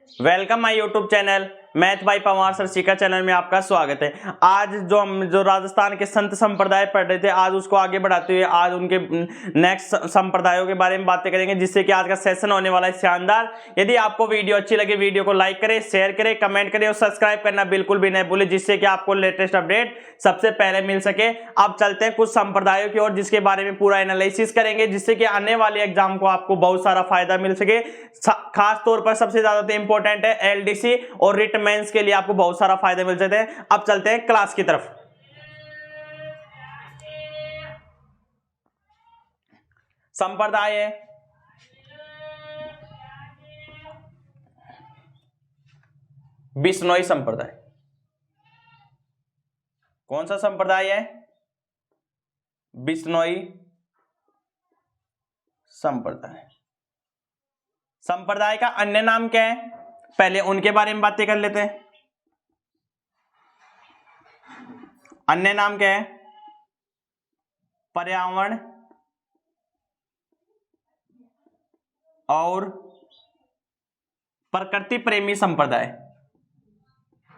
Welcome my YouTube channel math bye Pawar sir सीखा channel में आपका स्वागत है। आज हम जो राजस्थान के संत संप्रदाय पढ़ रहे थे, आज उसको आगे बढ़ाते हुए आज उनके नेक्स्ट संप्रदायों के बारे में बातें करेंगे, जिससे कि आज का सेशन होने वाला है शानदार। यदि आपको वीडियो अच्छी लगे, वीडियो को लाइक करें, शेयर करें, कमेंट करें और सब्सक्राइब करना बिल्कुल भी नहीं भूलें, जिससे कि आपको लेटेस्ट अपडेट सबसे पहले मिल सके। अब चलते हैं कुछ संप्रदायों की ओर, जिसके बारे में पूरा एनालिसिस करेंगे, जिससे कि आने वाले एग्जाम को आपको बहुत सारा फायदा मिल सके। खास तौर पर सबसे ज्यादा तो इंपॉर्टेंट है एलडीसी और रिट मेंस के लिए आपको बहुत सारा फायदा मिल सकता है। अब चलते हैं क्लास की तरफ। संप्रदाय है बिश्नोई संप्रदाय। कौन सा संप्रदाय है? बिश्नोई संप्रदाय। संप्रदाय का अन्य नाम क्या है? पहले उनके बारे में बातें कर लेते हैं। अन्य नाम क्या है? पर्यावरण और प्रकृति प्रेमी संप्रदाय।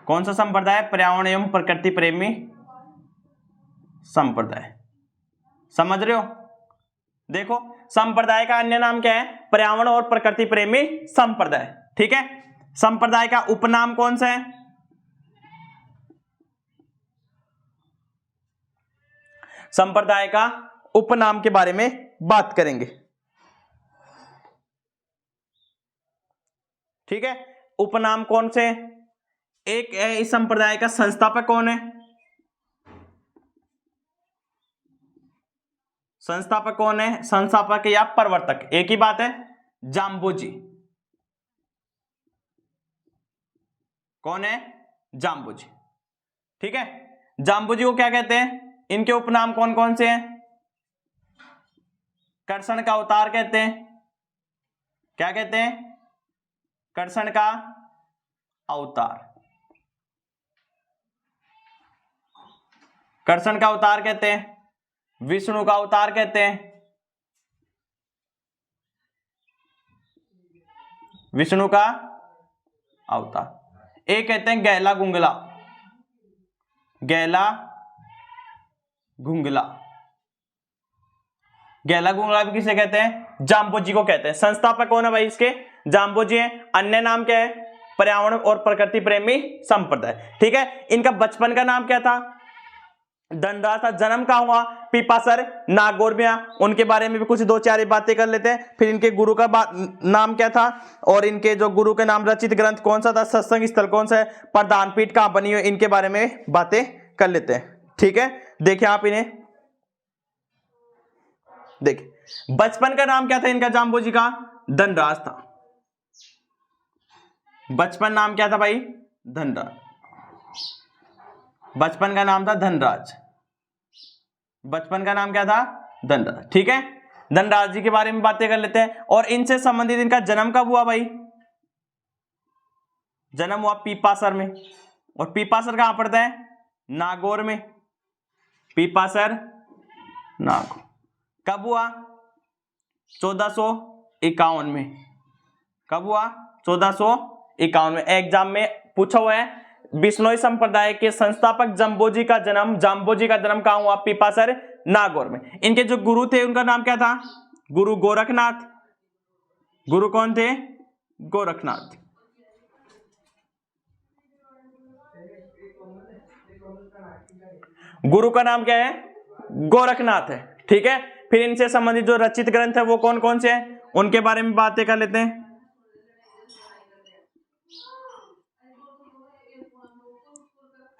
कौन सा संप्रदाय? पर्यावरण एवं प्रकृति प्रेमी संप्रदाय। समझ रहे हो? देखो, संप्रदाय का अन्य नाम क्या है? पर्यावरण और प्रकृति प्रेमी संप्रदाय। ठीक है। संप्रदाय का उपनाम कौन सा है? संप्रदाय का उपनाम के बारे में बात करेंगे। ठीक है। उपनाम कौन से? एक है इस संप्रदाय का संस्थापक कौन है? संस्थापक कौन है? संस्थापक या प्रवर्तक एक ही बात है। जाम्बोजी। कौन है? जाम्बोजी। ठीक है। जाम्बोजी को क्या कहते हैं? इनके उपनाम कौन कौन से हैं? कर्षण का अवतार कहते हैं। क्या कहते हैं? कर्षण का अवतार। कर्षण का अवतार कहते हैं। विष्णु का अवतार कहते हैं। विष्णु का अवतार। एक कहते हैं गैला गुंगला। गैला गुंगला। गैला गुंगला भी किसे कहते हैं? जाम्बोजी को कहते हैं। संस्थापक कौन है भाई इसके? जाम्बोजी है। अन्य नाम क्या है? पर्यावरण और प्रकृति प्रेमी संप्रदाय। ठीक है। इनका बचपन का नाम क्या था? धनराज था। जन्म कहां हुआ? पीपासर नागौर में। उनके बारे में भी कुछ दो चार बातें कर लेते हैं। फिर इनके गुरु का नाम क्या था और इनके जो गुरु के नाम रचित ग्रंथ कौन सा था? सत्संग स्थल कौन सा है? प्रधान पीठ कहां बनी हुई? इनके बारे में बातें कर लेते हैं। ठीक है। देखिए आप इन्हें देखिए, बचपन का नाम क्या था इनका? जाम्बोजी का धनराज था। बचपन नाम क्या था भाई? धनराज। बचपन का नाम था धनराज। बचपन का नाम क्या था? धनराज। ठीक है। धनराज जी के बारे में बातें कर लेते हैं। और इनसे संबंधित इनका जन्म कब हुआ भाई? जन्म हुआ पीपासर में। और पीपासर कहां पड़ता है? नागौर में। पीपासर नागौर। कब हुआ? 1451 में। कब हुआ? 1451 में। एग्जाम में पूछा हुआ है। बिश्नोई संप्रदाय के संस्थापक जाम्बोजी का जन्म कहां हुआ? पीपासर नागौर में। इनके जो गुरु थे उनका नाम क्या था? गुरु गोरखनाथ। गुरु कौन थे? गोरखनाथ। गुरु का नाम क्या है? गोरखनाथ है। ठीक है। फिर इनसे संबंधित जो रचित ग्रंथ है वो कौन कौन से हैं? उनके बारे में बातें कर लेते हैं।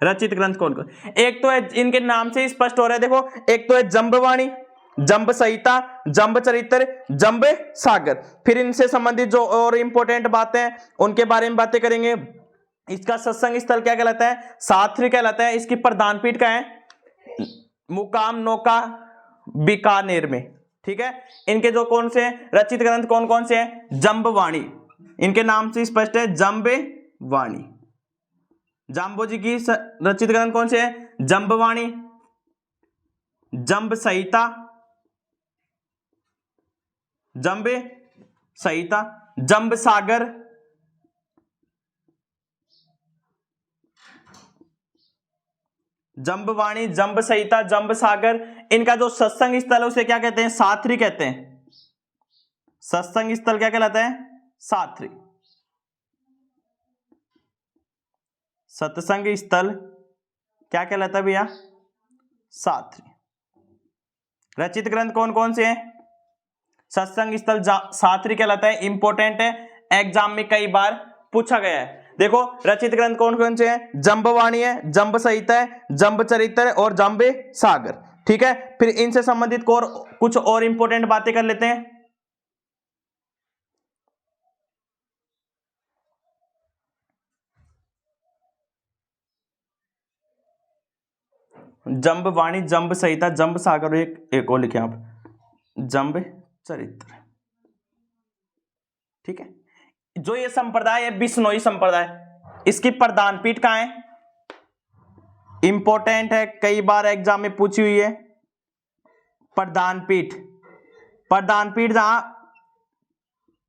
रचित ग्रंथ कौन कौन? एक तो है, इनके नाम से ही स्पष्ट हो रहा है, देखो, एक तो है जंबवाणी, जंब संहिता, जंब चरित्र, जंब सागर। फिर इनसे संबंधित जो और इंपॉर्टेंट बातें हैं उनके बारे में बातें करेंगे। इसका सत्संग स्थल क्या कहलाता है? साथरी कहलाता है। इसकी प्रधान पीठ क्या है? मुकाम नौका बीकानेर में। ठीक है। इनके जो कौन से रचित ग्रंथ कौन कौन से हैं? जंबवाणी। इनके नाम से स्पष्ट है, जंबवाणी। जाम्बोजी की रचित ग्रंथ कौन से है? जंबवाणी, जंब संहिता, जंब संहिता, जंब सागर, जंबवाणी, जंब संहिता, जंब सागर, इनका जो सत्संग स्थल है उसे क्या कहते हैं? साथरी कहते हैं। सत्संग स्थल क्या कहलाता है? साथरी। सत्संग स्थल क्या कहलाता है भैया? साथरी। रचित ग्रंथ कौन कौन से हैं? सत्संग स्थल साथरी कहलाता है, इंपॉर्टेंट है, एग्जाम में कई बार पूछा गया है। देखो रचित ग्रंथ कौन कौन से हैं? जंबवाणी है, जंब संहिता है, जंब चरित्र है और जंब सागर। ठीक है, फिर इनसे संबंधित कुछ और इंपॉर्टेंट बातें कर लेते हैं। जंब वाणी, जंब संहिता, जंब सागर, एक और लिखे आप, जंब चरित्र। ठीक है, जो ये संप्रदाय है बिश्नोई संप्रदाय, इसकी प्रधान पीठ कहां है? इंपॉर्टेंट है, कई बार एग्जाम में पूछी हुई है। प्रधान पीठ, प्रधान पीठ जहां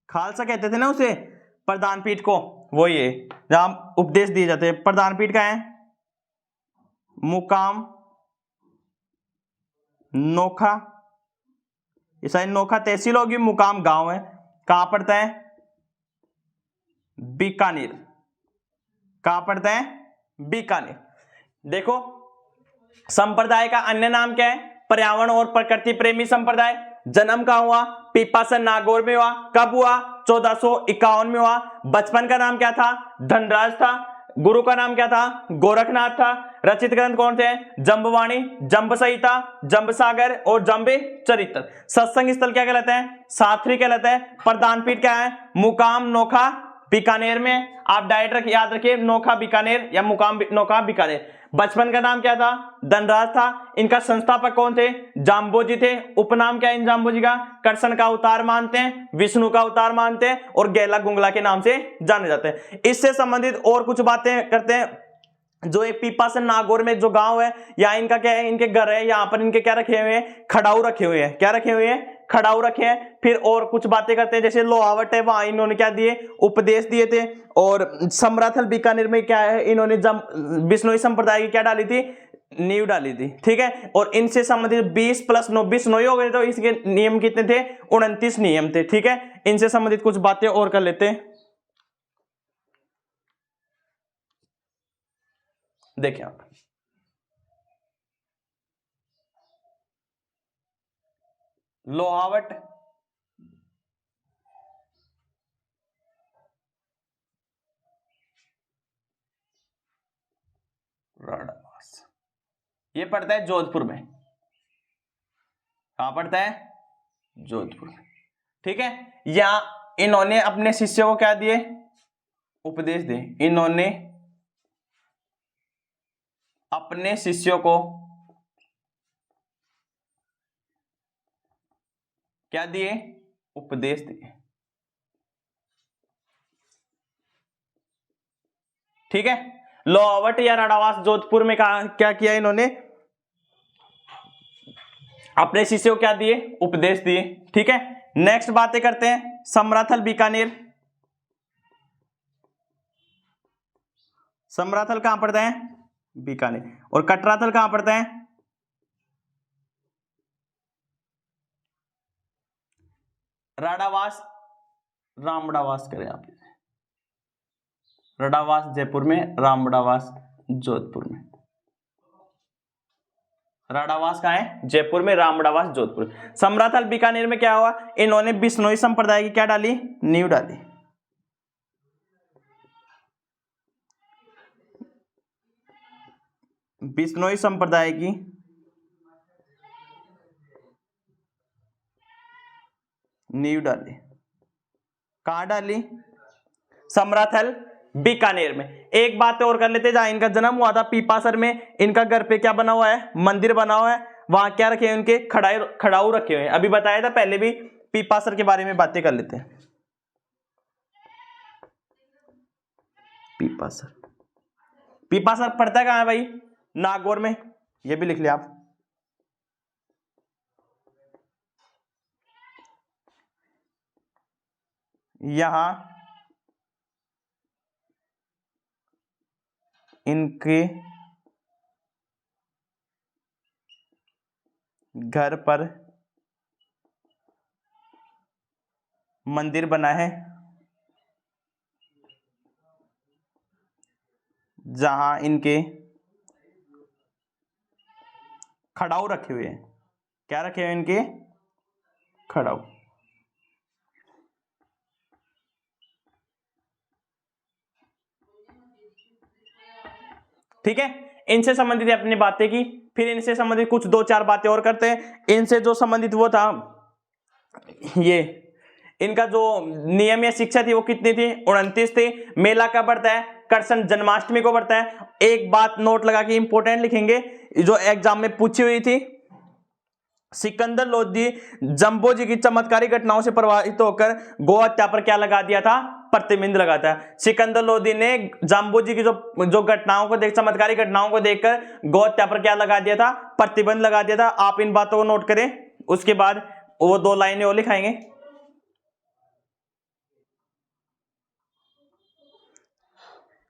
खालसा कहते थे ना उसे, प्रधान पीठ को, वो ये जहां उपदेश दिए जाते हैं। प्रधान पीठ कहां है? मुकाम नोखा, ये शायद नोखा तहसील होगी, मुकाम गांव है। कहां पड़ता है? बीकानेर। कहां पड़ता है? बीकानेर। देखो संप्रदाय का अन्य नाम क्या है? पर्यावरण और प्रकृति प्रेमी संप्रदाय। जन्म कहां हुआ? पीपासन नागौर में हुआ। कब हुआ? 1451 में हुआ। बचपन का नाम क्या था? धनराज था। गुरु का नाम क्या था? गोरखनाथ था। रचित ग्रंथ कौन थे? जंबवाणी, जंब संहिता, जंब सागर और जंब चरित्र। सत्संग स्थल क्या कहलाता है? साथरी कहलाता है। प्रधान पीठ क्या है? मुकाम नोखा बीकानेर में। आप डायरेक्ट याद रखिए, नोखा बीकानेर या मुकाम नोखा बीकानेर। बचपन का नाम क्या था? धनराज था। इनका संस्थापक कौन थे? जाम्बोजी थे। उपनाम क्या है इन जाम्बोजी का? कृष्ण का अवतार मानते हैं, विष्णु का अवतार मानते हैं और गैला गुंगला के नाम से जाने जाते हैं। इससे संबंधित और कुछ बातें करते हैं। जो एक पीपासन नागौर में जो गांव है, यहाँ इनका क्या है? इनके घर है, यहाँ पर इनके क्या रखे हुए हैं? खड़ाऊ रखे हुए हैं। क्या रखे हुए हैं? खड़ाऊ रखे हैं। फिर और कुछ बातें करते हैं, जैसे लोहावट है, वहां इन्होंने क्या दिए? उपदेश दिए थे। और समराथल बीकानेर में क्या है? इन्होंने बिश्नोई संप्रदाय की क्या डाली थी? नींव डाली थी। ठीक है, और इनसे संबंधित 20 + 9 बिश्नोई हो गए, तो इसके नियम कितने थे? 29 नियम थे। ठीक है, इनसे संबंधित कुछ बातें और कर लेते हैं। देखिए आप, लोहावट, राडावास, ये पड़ता है जोधपुर में। कहां पड़ता है? जोधपुर में। ठीक है, यहां इन्होंने अपने शिष्यों को क्या दिए? उपदेश दिए। इन्होंने अपने शिष्यों को क्या दिए? उपदेश दिए। ठीक है, लोहावट या राडावास जोधपुर में कहा क्या किया इन्होंने? अपने शिष्यों को क्या दिए? उपदेश दिए। ठीक है, नेक्स्ट बातें करते हैं। समराथल बीकानेर, समराथल कहां पड़ता है? बीकानेर। और कटराथल कहां पड़ता है? राडावास, रामड़ावास करें आप, राडावास जयपुर में, रामड़ावास जोधपुर में। राडावास कहां है? जयपुर में, रामड़ावास जोधपुर। समराथल बीकानेर में क्या हुआ? इन्होंने बिश्नोई संप्रदाय की क्या डाली? नींव डाली। बिश्नोई संप्रदाय की नींव डाली। कहां डाली? समराथल बीकानेर में। एक बात और कर लेते, जहां इनका जन्म हुआ था पीपासर में, इनका घर पे क्या बना हुआ है? मंदिर बना हुआ है। वहां क्या रखे हैं? उनके खड़ाऊ रखे हुए हैं। अभी बताया था पहले भी, पीपासर के बारे में बातें कर लेते हैं। पीपासर, पीपासर पड़ता कहां है भाई? नागौर में। ये भी लिख लिया आप। यहां इनके घर पर मंदिर बना है जहां इनके खड़ाऊ रखे हुए हैं। क्या रखे हुए इनके? खड़ाऊ। ठीक है, इनसे संबंधित अपनी बातें की। फिर इनसे संबंधित कुछ 2-4 बातें और करते हैं। इनसे जो संबंधित वो था, ये इनका जो नियम या शिक्षा थी वो कितनी थी? 29 थी। मेला कब बढ़ता है? कृष्ण जन्माष्टमी को बढ़ता है। एक बात नोट लगा के इंपॉर्टेंट लिखेंगे, जो एग्जाम में पूछी हुई थी, सिकंदर लोधी जंबो जी की चमत्कारी घटनाओं से प्रभावित होकर गो हत्या पर क्या लगा दिया था? प्रतिबंध लगाता है। सिकंदर लोधी ने जंबो जी की जो घटनाओं को देख, चमत्कारी घटनाओं को देखकर गो हत्या पर क्या लगा दिया था? प्रतिबंध लगा दिया था। आप इन बातों को नोट करें। उसके बाद वो 2 लाइनें और लिखाएंगे।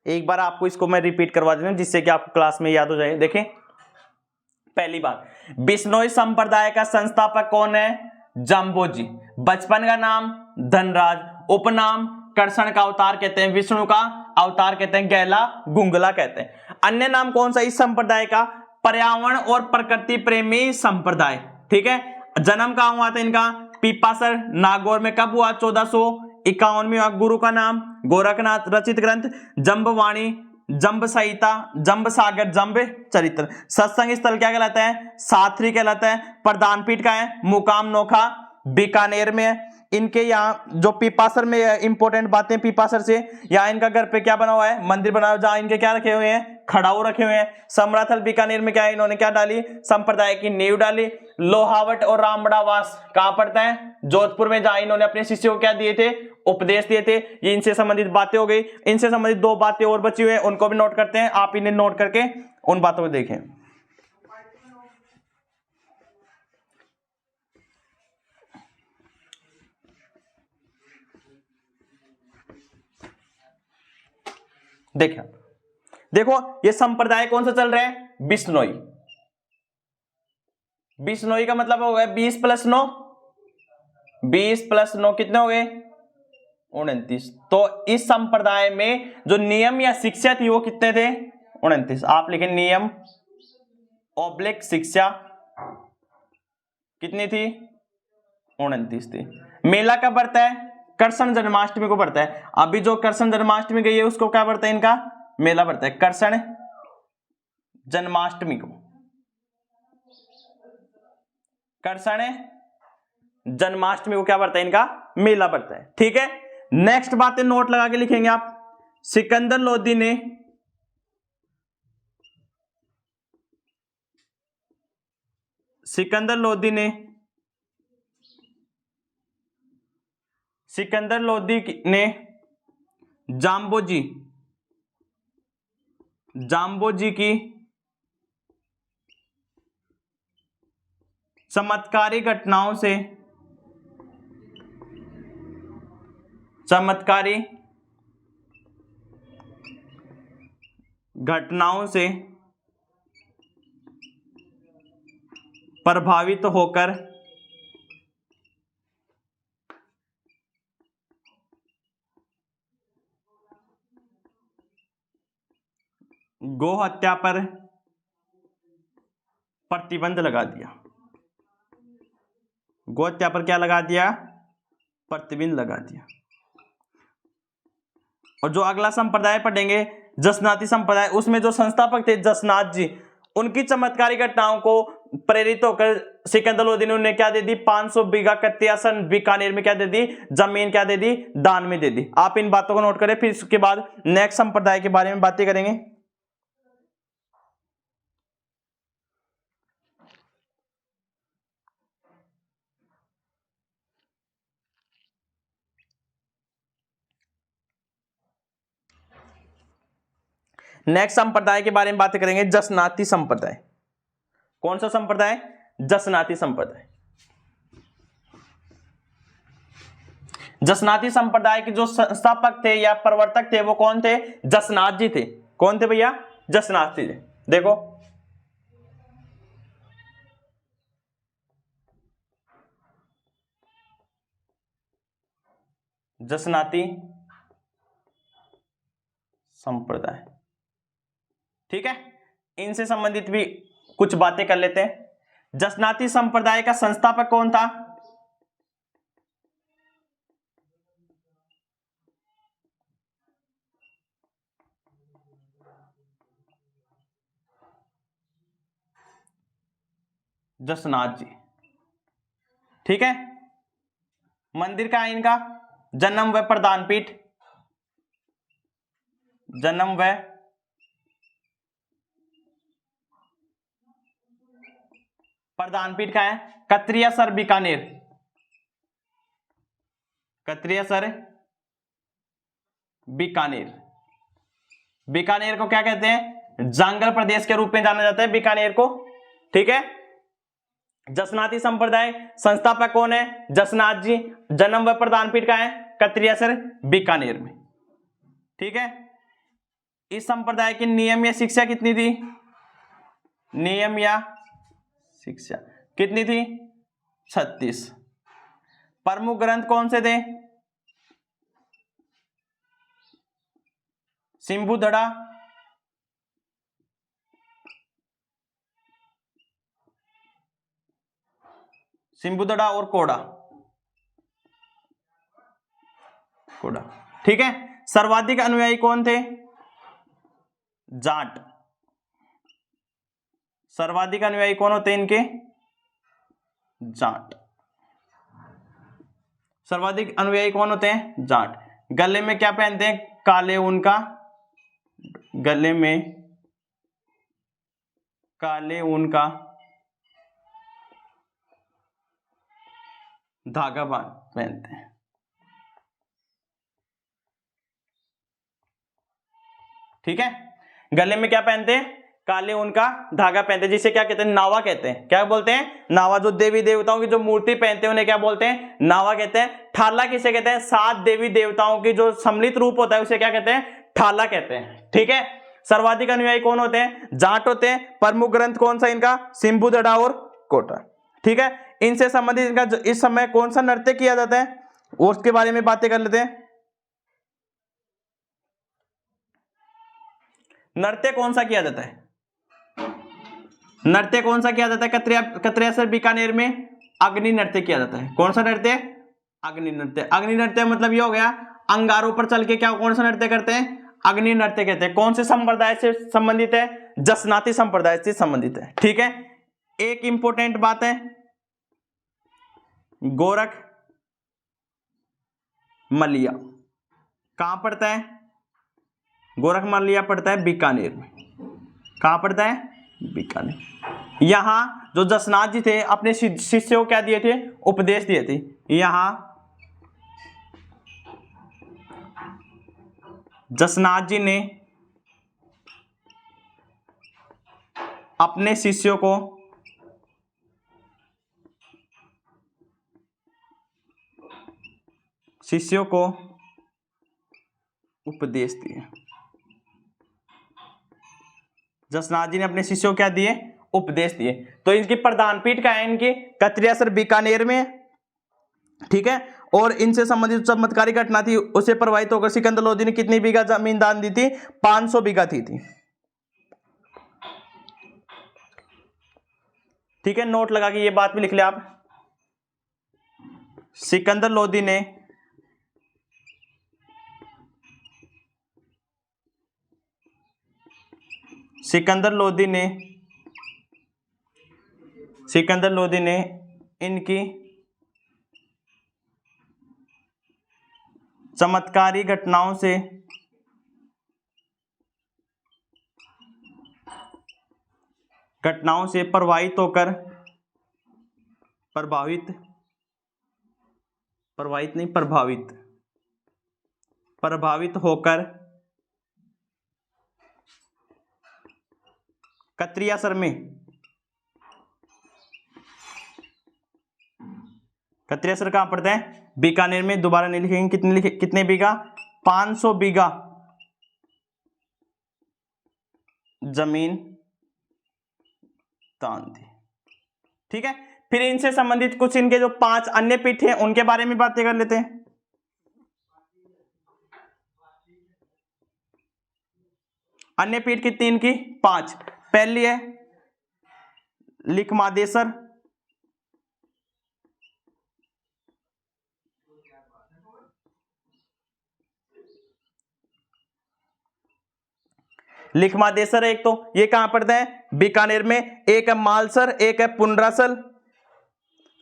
एक बार आपको इसको मैं रिपीट करवा देता हूं जिससे कि आपको क्लास में याद हो जाए। देखें, पहली बात, बिश्नोई संप्रदाय का संस्थापक कौन है? जंबो जी। बचपन का नाम धनराज, उपनाम कृष्ण का अवतार कहते हैं, विष्णु का अवतार कहते हैं, गैला गुंगला कहते हैं। अन्य नाम कौन सा इस संप्रदाय का? पर्यावरण और प्रकृति प्रेमी संप्रदाय। ठीक है, जन्म कहां हुआ था इनका? पीपासर नागौर में। कब हुआ? 1451 में हुआ। गुरु का नाम गोरखनाथ। रचित ग्रंथ जंबवाणी, जंब संहिता, जंब सागर, जंब चरित्र। सत्संग स्थल क्या कहलाता है? साथरी कहलाता है। प्रधान पीठ का है? मुकाम नोखा बीकानेर में है। इनके यहाँ जो पीपासर में इंपॉर्टेंट बातें, पीपासर से यहाँ इनका घर पे क्या बना हुआ है? मंदिर बना हुआ है, जहां इनके क्या रखे हुए हैं? खड़ाऊ रखे हुए हैं। समराथल बीकानेर में क्या है? इन्होंने क्या डाली? संप्रदाय की नींव डाली। लोहावट और रामबड़ा वास कहां पड़ता है? जोधपुर में, जहां इन्होंने अपने शिष्यों को क्या दिए थे? उपदेश दिए थे। ये इनसे संबंधित बातें हो गई। इनसे संबंधित 2 बातें और बची हुई हैं, उनको भी नोट करते हैं। आप इन्हें नोट करके उन बातों को देखें। देखिए, देखो ये संप्रदाय कौन सा चल रहा है? बिश्नोई। बिश्नोई का मतलब हो गया 20 + 9, 20 + 9 कितने हो गए? 29। तो इस संप्रदाय में जो नियम या शिक्षा थी वो कितने थे? 29। आप लिखें नियम ऑब्लिक शिक्षा कितनी थी? 29 थी। मेला कब बढ़ता है? कृष्ण जन्माष्टमी को बढ़ता है। अभी जो कृष्ण जन्माष्टमी गई है उसको क्या बढ़ता है? इनका मेला बढ़ता है कृष्ण जन्माष्टमी को। कृष्ण जन्माष्टमी को क्या बढ़ता है? इनका मेला बढ़ता है। ठीक है, नेक्स्ट बातें नोट लगा के लिखेंगे आप। सिकंदर लोधी ने सिकंदर लोधी ने जाम्बो जी की चमत्कारी घटनाओं से प्रभावित होकर गो हत्या पर प्रतिबंध लगा दिया। गो हत्या पर क्या लगा दिया? प्रतिबंध लगा दिया। और जो अगला संप्रदाय पढ़ेंगे जसनाती संप्रदाय, उसमें जो संस्थापक थे जसनाथ जी, उनकी चमत्कारी घटनाओं को प्रेरित होकर सिकंदर लोधी ने उन्हें क्या दे दी? 500 बीघा कत्यासन बीकानेर में क्या दे दी? जमीन क्या दे दी? दान में दे दी। आप इन बातों को नोट करें। फिर इसके बाद नेक्स्ट संप्रदाय के बारे में बातें करेंगे। नेक्स्ट संप्रदाय के बारे में बातें करेंगे, जसनाती संप्रदाय। कौन सा संप्रदाय? जसनाती संप्रदाय। जसनाती संप्रदाय के जो संस्थापक थे या प्रवर्तक थे वो कौन थे? जसनाथ जी थे। कौन थे भैया? जसनाथ जी थे। देखो जसनाती संप्रदाय। ठीक है, इनसे संबंधित भी कुछ बातें कर लेते हैं। जसनाती संप्रदाय का संस्थापक कौन था? जसनाथ जी। ठीक है, मंदिर का है इनका जन्म व प्रदान पीठ, जन्म व प्रदान पीठ का है कत्रियासर बीकानेर, कत्रियासर बीकानेर। बीकानेर को क्या कहते हैं? जांगल प्रदेश के रूप में जाना जाता है बीकानेर को। ठीक है, जसनाती संप्रदाय संस्थापक कौन है? जसनाथ जी। जन्म व प्रदान पीठ का है कत्रियासर बीकानेर में। ठीक है, इस संप्रदाय की नियम या शिक्षा कितनी थी? नियम या शिक्षा कितनी थी? 36। प्रमुख ग्रंथ कौन से थे? सिंबुधड़ा, सिंबुधड़ा और कोड़ा, कोड़ा। ठीक है, सर्वाधिक अनुयायी कौन थे? जाट। सर्वाधिक अनुयायी कौन होते हैं इनके? जाट। सर्वाधिक अनुयायी कौन होते हैं? जाट। गले में क्या पहनते हैं? काले ऊन का, गले में काले ऊन का धागा पहनते हैं। ठीक है, गले में क्या पहनते हैं? काले ऊन का धागा पहनते हैं, जिसे क्या कहते हैं? नावा कहते हैं। क्या बोलते हैं? नावा। जो देवी देवताओं की जो मूर्ति पहनते हैं उन्हें क्या बोलते हैं? नावा कहते हैं। ठाला किसे कहते हैं? 7 देवी देवताओं की जो सम्मिलित रूप होता है उसे क्या कहते हैं? ठाला कहते हैं। ठीक है, सर्वाधिक अनुयायी कौन होते हैं? जाट होते हैं। प्रमुख ग्रंथ कौन सा इनका? सिंबुधड़ा और कोटा। ठीक है, इनसे संबंधित इनका इस समय कौन सा नृत्य किया जाता है उसके बारे में बातें कर लेते हैं। नृत्य कौन सा किया जाता है? नृत्य कौन सा किया जाता है? कत्रियासर बीकानेर में अग्नि नृत्य किया जाता है। कौन सा नृत्य? अग्नि नृत्य। अग्नि नृत्य मतलब ये हो गया अंगारों पर चल के क्या कौन सा नृत्य करते हैं? अग्नि नृत्य कहते हैं। कौन से संप्रदाय से संबंधित है? जसनाती संप्रदाय से संबंधित है। ठीक है, एक इंपॉर्टेंट बात है, गोरख मलिया कहां पड़ता है? गोरख मलिया पड़ता है बीकानेर में। कहां पड़ता है? बीकानेर। यहां जो जसनाथ जी थे अपने शिष्य को क्या दिए थे? उपदेश दिए थे। यहां जसनाथ जी ने अपने शिष्यों को उपदेश दिए। जसनाथ जी ने अपने शिष्यों को क्या दिए? उपदेश दिए। तो इनकी प्रधान पीठ का है इनकी कत्रियासर बीकानेर में। ठीक है, और इनसे संबंधित चमत्कारी घटना थी उसे प्रभावित होकर सिकंदर लोदी ने कितनी बीघा जमीन दान दी थी? 500 बीघा थी। ठीक है, नोट लगा के ये बात भी लिख ले आप। सिकंदर लोदी ने इनकी चमत्कारी घटनाओं से प्रभावित होकर कत्रियासर में कत्रियासर कहां पड़ता है? बीकानेर में। दोबारा नहीं लिखेंगे। कितने बीघा? 500 बीघा जमीन दान दी। ठीक है, फिर इनसे संबंधित कुछ इनके जो 5 अन्य पीठ हैं उनके बारे में बातें कर लेते हैं। अन्य पीठ कितनी इनकी? 5। पहली है लिखमादेसर, लिखमादेसर एक, तो ये कहां पड़ता है? बीकानेर में। एक है मालसर, एक है पुंडरासल,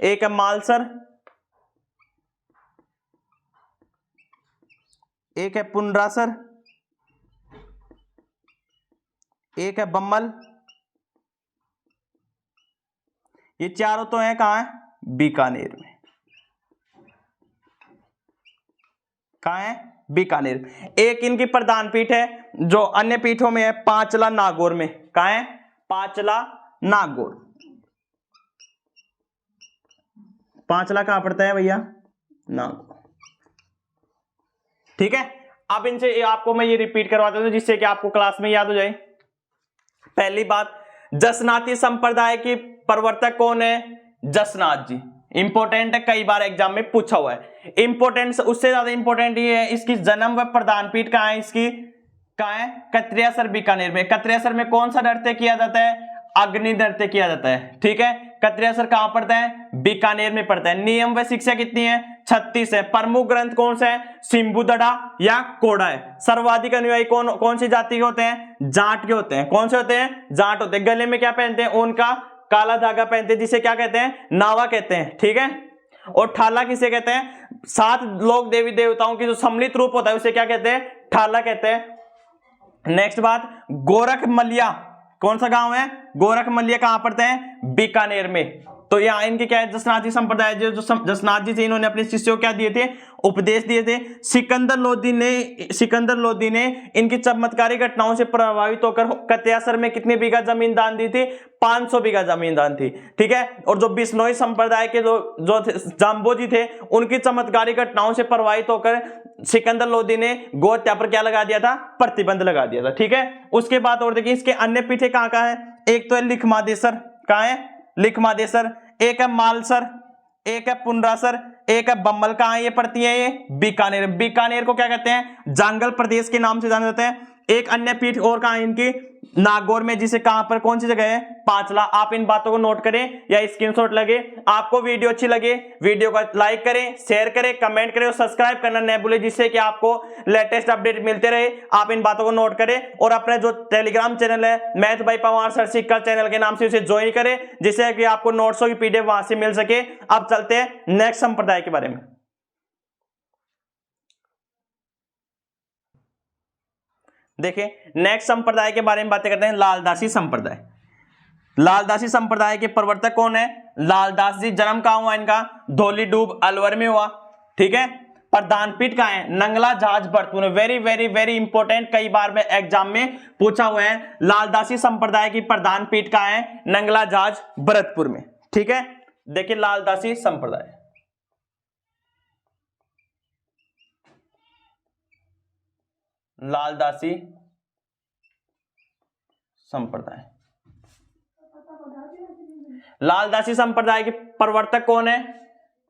एक है मालसर, एक है पुंडरासर, एक है बम्मल। ये चारों तो हैं कहां है? बीकानेर में। कहां है? बीकानेर। एक इनकी प्रधान पीठ है जो अन्य पीठों में है, पांचला नागौर में। कहां है? पांचला नागौर। पांचला कहां पड़ता है भैया? नागौर। ठीक है, अब इनसे आपको मैं ये रिपीट करवाता हूं जिससे कि आपको क्लास में याद हो जाए। पहली बात, जसनाती संप्रदाय की प्रवर्तक कौन है? जसनाथ जी। इंपॉर्टेंट है, कई बार एग्जाम में पूछा हुआ है। इंपॉर्टेंट उससे ज्यादा इंपॉर्टेंट ये है इसकी जन्म व प्रधान पीठ कहां है? इसकी कहां है? कत्रियासर बीकानेर में। कत्रियासर में कौन सा नृत्य किया जाता है? अग्नि नृत्य किया जाता है। ठीक है, कत्रियासर कहां पड़ता है? बीकानेर में पड़ता है। नियम व शिक्षा कितनी है? 36 है। प्रमुख ग्रंथ कौन सा है? सिंबुदड़ा या कोड़ा है। सर्वाधिक अनुयायी कौन सी जाति के होते हैं? जाट के होते हैं। कौन से होते हैं? जाट होते हैं। गले में क्या पहनते हैं? उनका काला धागा पहनते हैं, जिसे क्या कहते हैं? नावा कहते हैं। ठीक है, और ठाला किसे कहते हैं? 7 लोक देवी देवताओं की जो सम्मिलित रूप होता है उसे क्या कहते हैं? ठाला कहते हैं। नेक्स्ट बात, गोरखमलिया कौन सा गांव है? गोरखमलिया कहां पड़ते हैं? बीकानेर में। तो यहाँ इनके क्या है? जसनाती संप्रदाय जो जसनाथ जी थे, इन्होंने अपने शिष्यों को क्या दिए थे? उपदेश दिए थे। सिकंदर लोदी ने इनकी चमत्कारी घटनाओं से प्रभावित होकर कत्यासर में कितनी बीघा जमीन दान दी थी? 500 बीघा जमीन दान थी। ठीक है, और जो बिश्नोई संप्रदाय के जो जाम्बोजी थे, उनकी चमत्कारी घटनाओं से प्रभावित होकर सिकंदर लोदी ने गो हत्या पर क्या लगा दिया था? प्रतिबंध लगा दिया था। ठीक है, उसके बाद और देखिए इसके अन्य पीठे कहां है? एक तो है लिखमादेसर। कहां है? लिखमादेसर। एक है मालसर, एक है पुंडरासर, एक है बम्मल। कहां ये पड़ती है? ये बीकानेर। बीकानेर को क्या कहते हैं? जांगल प्रदेश के नाम से जाने जाते हैं। एक अन्य पीठ और कहां है इनकी? नागौर में, जिसे कहां पर, कौन सी जगह है? पांचला। आप इन बातों को नोट करें या स्क्रीनशॉट लगे। आपको वीडियो अच्छी लगे, वीडियो को लाइक करें, शेयर करें, कमेंट करें और सब्सक्राइब करना न भूलें, जिससे कि आपको लेटेस्ट अपडेट मिलते रहे। आप इन बातों को नोट करें और अपने जो टेलीग्राम चैनल है मैथ बाय पवार सर सिक्का चैनल के नाम से उसे ज्वाइन करें, जिससे कि आपको नोट्सों की पीडीएफ वहां से मिल सके। अब चलते हैं नेक्स्ट संप्रदाय के बारे में। देखिए नेक्स्ट संप्रदाय के बारे में बातें करते हैं, लालदासी संप्रदाय। लालदासी संप्रदाय के प्रवर्तक कौन है? लालदास जी। जन्म कहां हुआ इनका? धौलीडूब अलवर में हुआ। ठीक है, प्रधान पीठ कहां है? नंगला जाज Bharatpur. Very very very important, कई बार में एग्जाम में पूछा हुआ है। लालदासी संप्रदाय की प्रधान पीठ कहां है? नंगला जाज भरतपुर में। ठीक है, देखिए लालदासी संप्रदाय, लालदासी संप्रदाय। लालदासी संप्रदाय के प्रवर्तक कौन है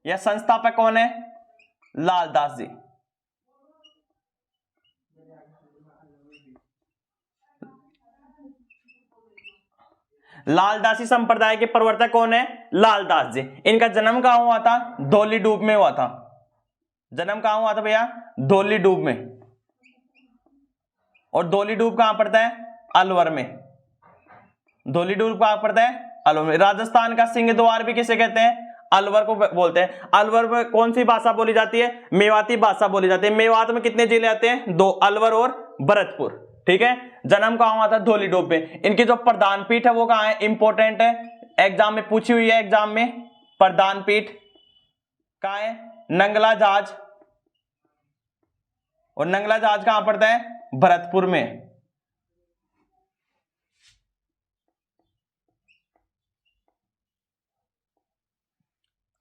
या संस्थापक कौन है? लालदास जी। लालदासी संप्रदाय के प्रवर्तक कौन है? लालदास जी। इनका जन्म कहां हुआ था? धौलीडूब में हुआ था। जन्म कहां हुआ था भैया? धौलीडूब में। और धौलीडूब कहां पड़ता है? अलवर में। धौलीडूब कहां पड़ता है? अलवर में। राजस्थान का सिंह द्वार भी किसे कहते हैं? अलवर को बोलते हैं। अलवर में कौन सी भाषा बोली जाती है? मेवाती भाषा बोली जाती है। मेवात में कितने जिले आते हैं? 2, अलवर और भरतपुर। ठीक है, जन्म कहां हुआ था? धौलीडूब में। इनकी जो प्रधान पीठ है वो कहां है? इंपॉर्टेंट है, एग्जाम में पूछी हुई है। एग्जाम में प्रधान पीठ कहां है? नंगला जाज। और नंगला जाज कहां पड़ता है? भरतपुर में।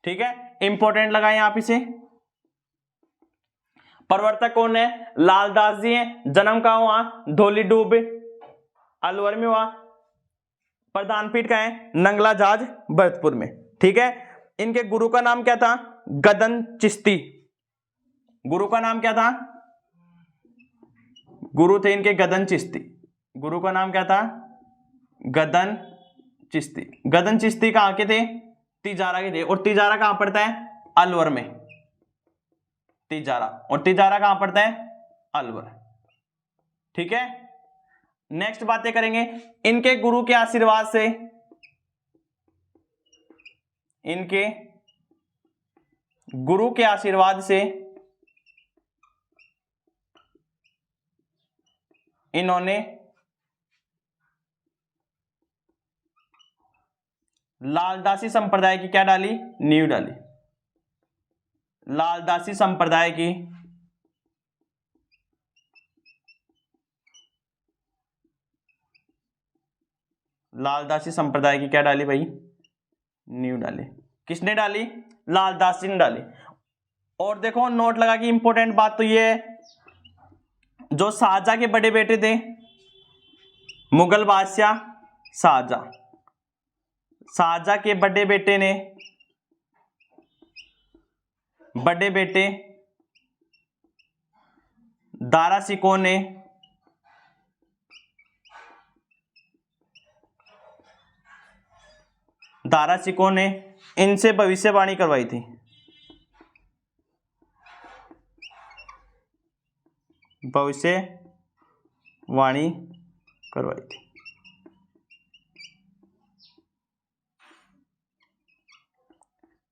ठीक है, इंपॉर्टेंट लगाएं आप इसे। प्रवर्तक कौन है? लालदास जी हैं। जन्म कहां हुआ? धौलीडूब अलवर में हुआ। प्रधान पीठ कहां है? नंगला जाज भरतपुर में। ठीक है, इनके गुरु का नाम क्या था? गदन चिश्ती। गुरु का नाम क्या था? गुरु थे इनके गदन चिश्ती। गुरु का नाम क्या था? गदन चिश्ती। गदन चिश्ती कहाँ के थे? तिजारा के थे। और तिजारा कहाँ पड़ता है? अलवर में। तिजारा, और तिजारा कहाँ पड़ता है? अलवर। ठीक है, नेक्स्ट बातें करेंगे। इनके गुरु के आशीर्वाद से, इनके गुरु के आशीर्वाद से इन्होंने लालदासी संप्रदाय की क्या डाली? नींव डाली। लालदासी संप्रदाय की लालदासी संप्रदाय की क्या डाली भाई? नींव डाली। किसने डाली? लालदासी ने डाली। और देखो नोट लगा कि इंपॉर्टेंट बात तो ये है, जो शाहजहां के बड़े बेटे थे, मुगल बादशाह शाहजहां, शाहजहां के बड़े बेटे ने, बड़े बेटे दारा शिकोह ने इनसे भविष्यवाणी करवाई थी। भविष्यवाणी करवाई थी।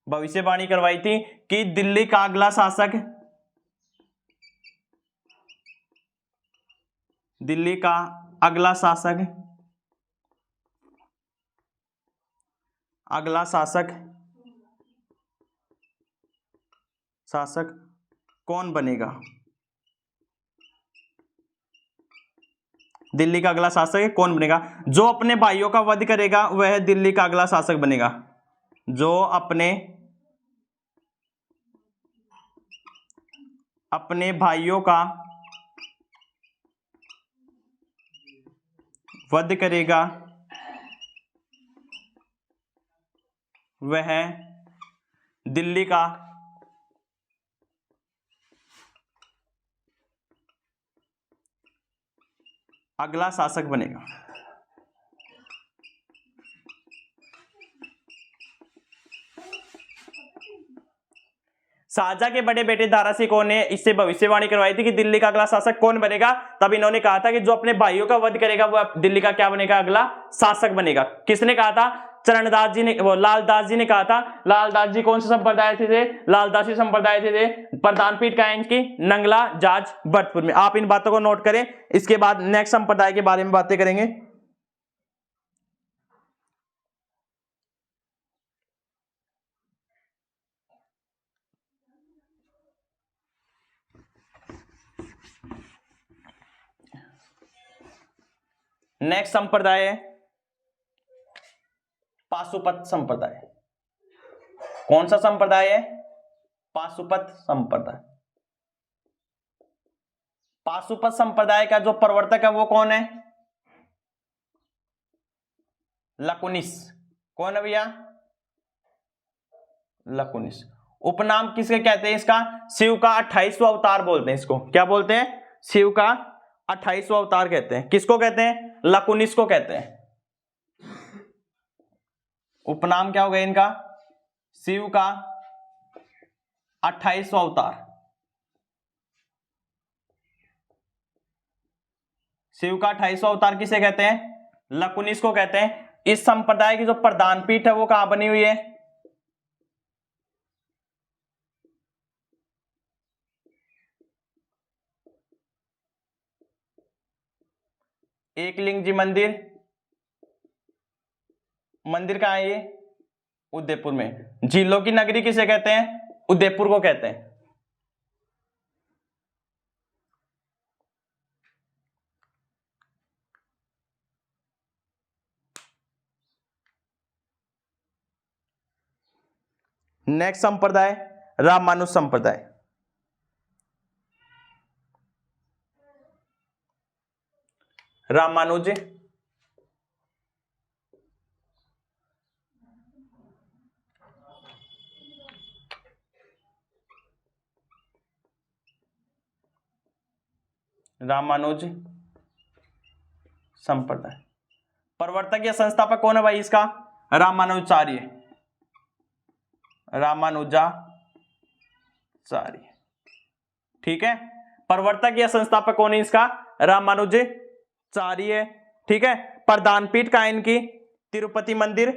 भविष्यवाणी करवाई थी कि दिल्ली का अगला शासक, दिल्ली का अगला शासक, अगला शासक शासक कौन बनेगा? दिल्ली का अगला शासक कौन बनेगा? जो अपने भाइयों का वध करेगा वह दिल्ली का अगला शासक बनेगा। जो अपने भाइयों का वध करेगा वह दिल्ली का अगला शासक बनेगा। शाहजहां के बड़े बेटे दारा शिकोह ने इससे भविष्यवाणी करवाई थी कि दिल्ली का अगला शासक कौन बनेगा। तब इन्होंने कहा था कि जो अपने भाइयों का वध करेगा वह दिल्ली का क्या बनेगा? अगला शासक बनेगा। किसने कहा था? चरणदास जी ने, वो लालदास जी ने कहा था। लालदास जी कौन से संप्रदाय थे? लालदासी संप्रदाय थे। प्रधान पीठ कहाँ है इनकी? नंगला जाज भरतपुर में। आप इन बातों को नोट करें। इसके बाद नेक्स्ट संप्रदाय के बारे में बातें करेंगे। नेक्स्ट संप्रदाय है पाशुपत संप्रदाय। कौन सा संप्रदाय है? पाशुपत संप्रदाय। पाशुपत संप्रदाय का जो प्रवर्तक है वो कौन है? लकुनिस। कौन है भैया? लकुनिस। उपनाम किसके कहते हैं इसका? शिव का 28वां अवतार बोलते हैं इसको। क्या बोलते हैं? शिव का 28वां अवतार कहते हैं। किसको कहते हैं? लकुनिस को कहते हैं। उपनाम क्या हो गया इनका? शिव का 28वां अवतार। शिव का 28वां अवतार किसे कहते हैं? लकुनिस को कहते हैं। इस संप्रदाय की जो प्रधान पीठ है वो कहां बनी हुई है? एकलिंग जी मंदिर। मंदिर कहां है ये? उदयपुर में। झीलों की नगरी किसे कहते हैं? उदयपुर को कहते हैं। नेक्स्ट संप्रदाय रामानुज संप्रदाय। रामानुज रामानुज संप्रदाय। प्रवर्तक या संस्थापक कौन है भाई इसका? रामानुजाचार्य, रामानुजाचार्य। ठीक है, प्रवर्तक या संस्थापक कौन है इसका? रामानुजाचार्य। ठीक है, प्रधानपीठ कहाँ है इनकी? तिरुपति मंदिर,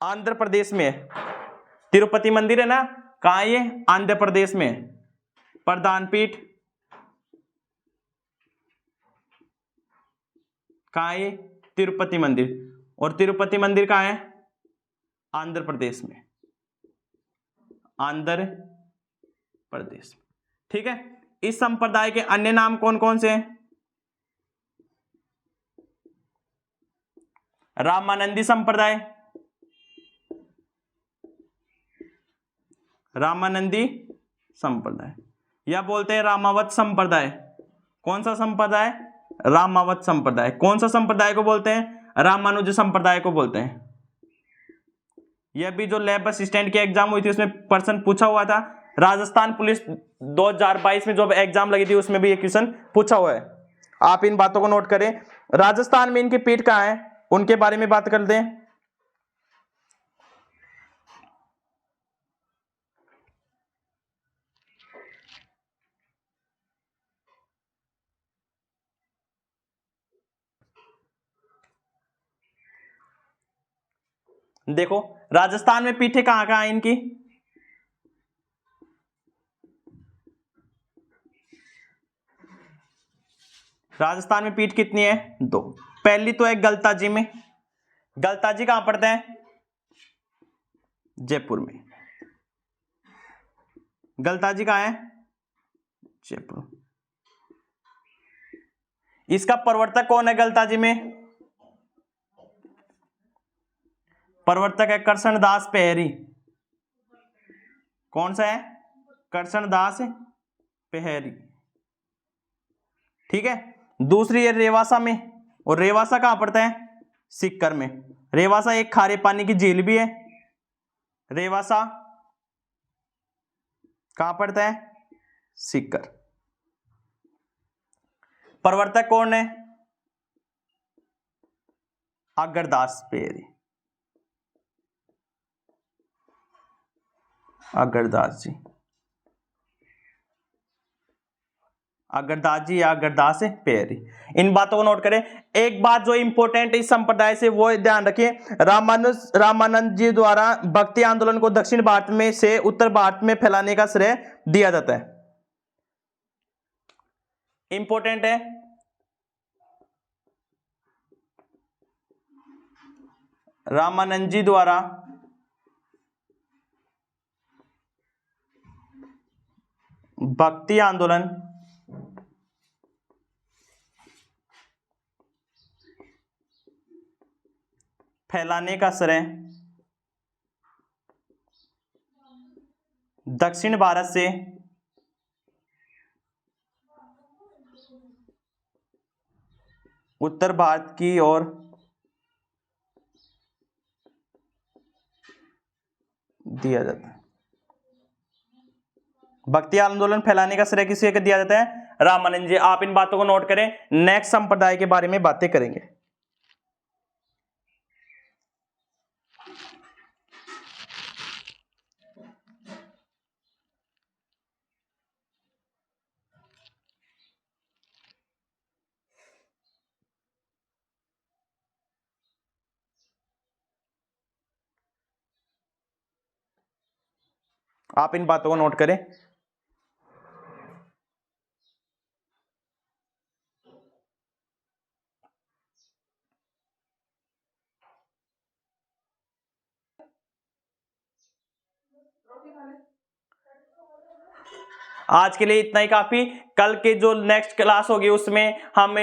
आंध्र प्रदेश में है। तिरुपति मंदिर है ना, कहाँ है ये? आंध्र प्रदेश में है। प्रधानपीठ कहाँ है? तिरुपति मंदिर। और तिरुपति मंदिर कहाँ है? आंध्र प्रदेश में, आंध्र प्रदेश। ठीक है, इस संप्रदाय के अन्य नाम कौन कौन से हैं? रामानंदी संप्रदाय, रामानंदी संप्रदाय, या बोलते हैं रामावत संप्रदाय। कौन सा संप्रदाय? रामावत संप्रदाय। कौन सा संप्रदाय को बोलते हैं? रामानुज संप्रदाय को बोलते हैं। यह भी जो लैब असिस्टेंट की एग्जाम हुई थी उसमें प्रश्न पूछा हुआ था। राजस्थान पुलिस 2022 में जो एग्जाम लगी थी उसमें भी ये क्वेश्चन पूछा हुआ है। आप इन बातों को नोट करें। राजस्थान में इनकी पीठ कहाँ है उनके बारे में बात करते हैं। देखो राजस्थान में पीठे कहां कहां है इनकी? राजस्थान में पीठ कितनी है? 2। पहली तो है गलताजी में। गलताजी कहां पड़ता है? जयपुर में। गलताजी कहां है? जयपुर। इसका प्रवर्तक कौन है गलताजी में? प्रवर्तक है कृष्णदास पहेरी। कौन सा है? कृष्णदास पहेरी। ठीक है, दूसरी है रेवासा में। और रेवासा कहां पड़ता है? सीकर में। रेवासा एक खारे पानी की झील भी है। रेवासा कहां पड़ता है? सीकर। प्रवर्तक कौन है? अगरदास पहेरी। अगरदास जी, अगरदास जी या अगरदास पहेरी। इन बातों को नोट करें। एक बात जो इंपॉर्टेंट इस संप्रदाय से वो ध्यान रखिए, रामानंद जी द्वारा भक्ति आंदोलन को दक्षिण भारत में से उत्तर भारत में फैलाने का श्रेय दिया जाता है। इंपॉर्टेंट है। रामानंद जी द्वारा भक्ति आंदोलन फैलाने का श्रेय दक्षिण भारत से उत्तर भारत की ओर दिया जाता है। भक्ति आंदोलन फैलाने का श्रेय किसे दिया जाता है? रामानंद जी। आप इन बातों को नोट करें। नेक्स्ट संप्रदाय के बारे में बातें करेंगे। आप इन बातों को नोट करें। आज के लिए इतना ही काफी। कल के जो नेक्स्ट क्लास होगी उसमें हम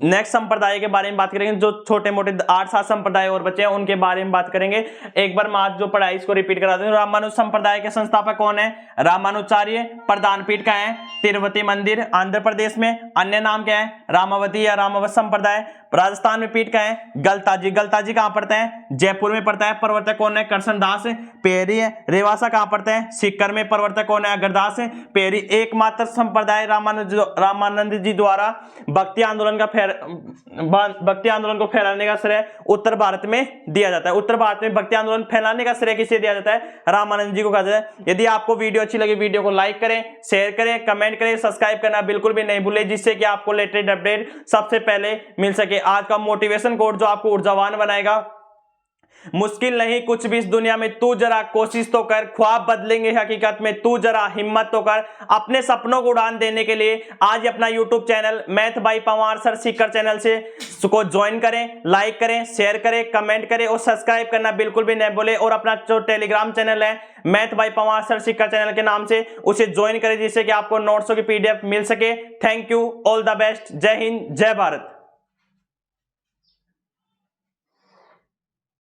नेक्स्ट संप्रदाय के बारे में बात करेंगे। जो छोटे मोटे 8-7 संप्रदाय और बचे हैं उनके बारे में बात करेंगे। एक बार मैं आज जो पढ़ाई इसको रिपीट करा दूं। रामानुज संप्रदाय के संस्थापक कौन है? रामानुजाचार्य। प्रधान पीठ का है? तिरुपति मंदिर, आंध्र प्रदेश में। अन्य नाम क्या है? रामावती या रामावत संप्रदाय। राजस्थान में पीठ का है? गलताजी। गलताजी कहां पड़ता है? जयपुर में पड़ता है। प्रवर्तक कौन है? कृष्णदास पहेरी है। रेवासा कहां पड़ता है? सीकर में। प्रवर्तक कौन है? अगरदास पहेरी। एकमात्र संप्रदाय रामानंद जी द्वारा भक्ति आंदोलन को फैलाने का श्रेय उत्तर भारत में दिया जाता है। उत्तर भारत में भक्ति आंदोलन फैलाने का श्रेय किसे दिया जाता है? रामानंद जी को कहा जाता है। यदि आपको वीडियो अच्छी लगी, वीडियो को लाइक करें, शेयर करें, कमेंट करें, सब्सक्राइब करना बिल्कुल भी नहीं भूलें, जिससे कि आपको लेटेस्ट अपडेट सबसे पहले मिल सके। आज का मोटिवेशन कोड जो आपको ऊर्जावान बनाएगा, मुश्किल नहीं कुछ भी इस दुनिया में, तू जरा कोशिश तो कर, ख्वाब बदलेंगे हकीकत में, तू जरा हिम्मत तो कर। अपने सपनों को उड़ान देने के लिए आज अपना YouTube channel math bye Panwar sir Sikar channel से को ज्वाइन करें, लाइक करें, शेयर करें, कमेंट करें और सब्सक्राइब करना बिल्कुल भी नहीं भूलें। और अपना जो टेलीग्राम चैनल है math bye Panwar sir Sikar channel के नाम से, उसे ज्वाइन करें, जिससे कि आपको नोट्सों की PDF मिल सके। Thank you, all the best, जय हिंद, जय भारत।